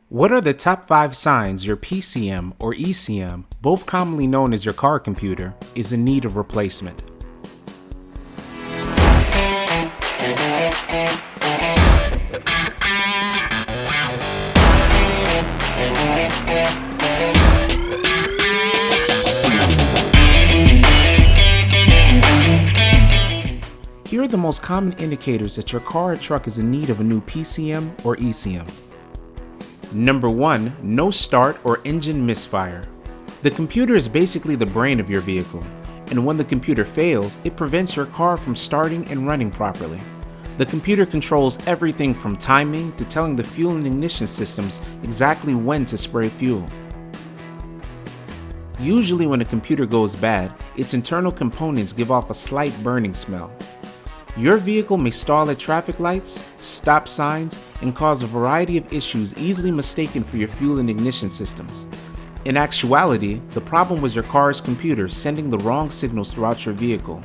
What are the top 5 signs your PCM or ECM, both commonly known as your car computer, is in need of replacement? Here are the most common indicators that your car or truck is in need of a new PCM or ECM. Number 1. No start or engine misfire. The computer is basically the brain of your vehicle, and when the computer fails, it prevents your car from starting and running properly. The computer controls everything from timing to telling the fuel and ignition systems exactly when to spray fuel. Usually when a computer goes bad, its internal components give off a slight burning smell. Your vehicle may stall at traffic lights, stop signs, and cause a variety of issues easily mistaken for your fuel and ignition systems. In actuality, the problem was your car's computer sending the wrong signals throughout your vehicle.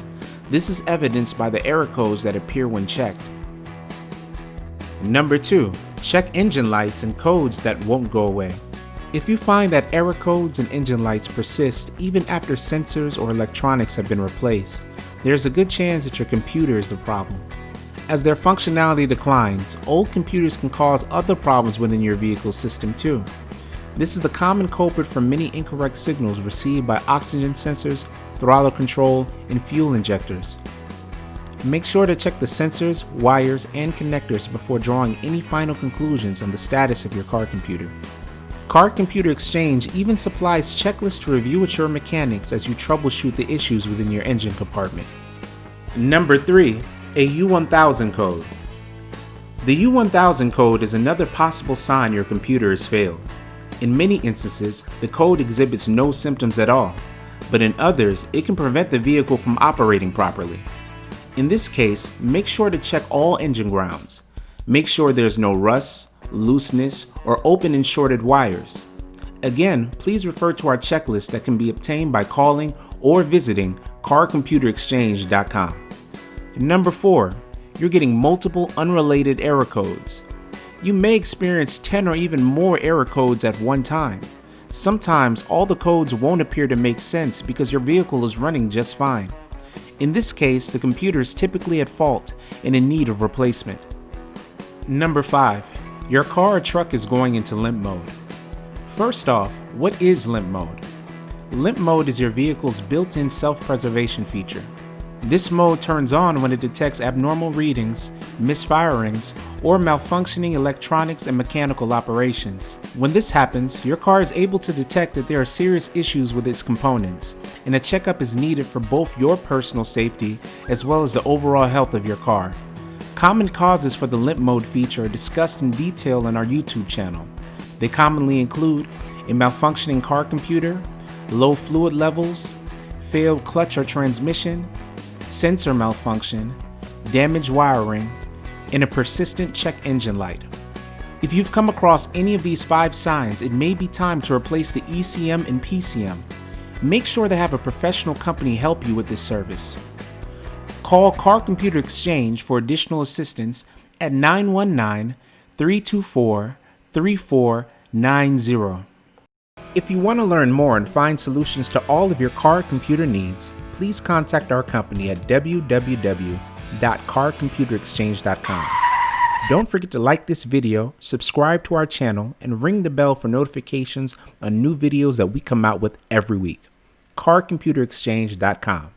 This is evidenced by the error codes that appear when checked. Number 2. Check engine lights and codes that won't go away. If you find that error codes and engine lights persist even after sensors or electronics have been replaced, there's a good chance that your computer is the problem. As their functionality declines, old computers can cause other problems within your vehicle system too. This is the common culprit for many incorrect signals received by oxygen sensors, throttle control, and fuel injectors. Make sure to check the sensors, wires, and connectors before drawing any final conclusions on the status of your car computer. Car Computer Exchange even supplies checklists to review with your mechanics as you troubleshoot the issues within your engine compartment. Number 3. A U1000 code. The U1000 code is another possible sign your computer has failed. In many instances, the code exhibits no symptoms at all, but in others, it can prevent the vehicle from operating properly. In this case, make sure to check all engine grounds. Make sure there's no rust, looseness, or open and shorted wires. Again, please refer to our checklist that can be obtained by calling or visiting carcomputerexchange.com. Number 4. You're getting multiple unrelated error codes. You may experience 10 or even more error codes at one time. Sometimes all the codes won't appear to make sense because your vehicle is running just fine. In this case, the computer is typically at fault and in need of replacement. Number 5. Your car or truck is going into limp mode. First off, what is limp mode? Limp mode is your vehicle's built-in self-preservation feature. This mode turns on when it detects abnormal readings, misfirings, or malfunctioning electronics and mechanical operations. When this happens, your car is able to detect that there are serious issues with its components, and a checkup is needed for both your personal safety as well as the overall health of your car. Common causes for the limp mode feature are discussed in detail on our YouTube channel. They commonly include a malfunctioning car computer, low fluid levels, failed clutch or transmission, sensor malfunction, damaged wiring, and a persistent check engine light. If you've come across any of these 5 signs, it may be time to replace the ECM and PCM. Make sure to have a professional company help you with this service. Call Car Computer Exchange for additional assistance at 919-324-3490. If you want to learn more and find solutions to all of your car computer needs, please contact our company at www.carcomputerexchange.com. Don't forget to like this video, subscribe to our channel, and ring the bell for notifications on new videos that we come out with every week. carcomputerexchange.com.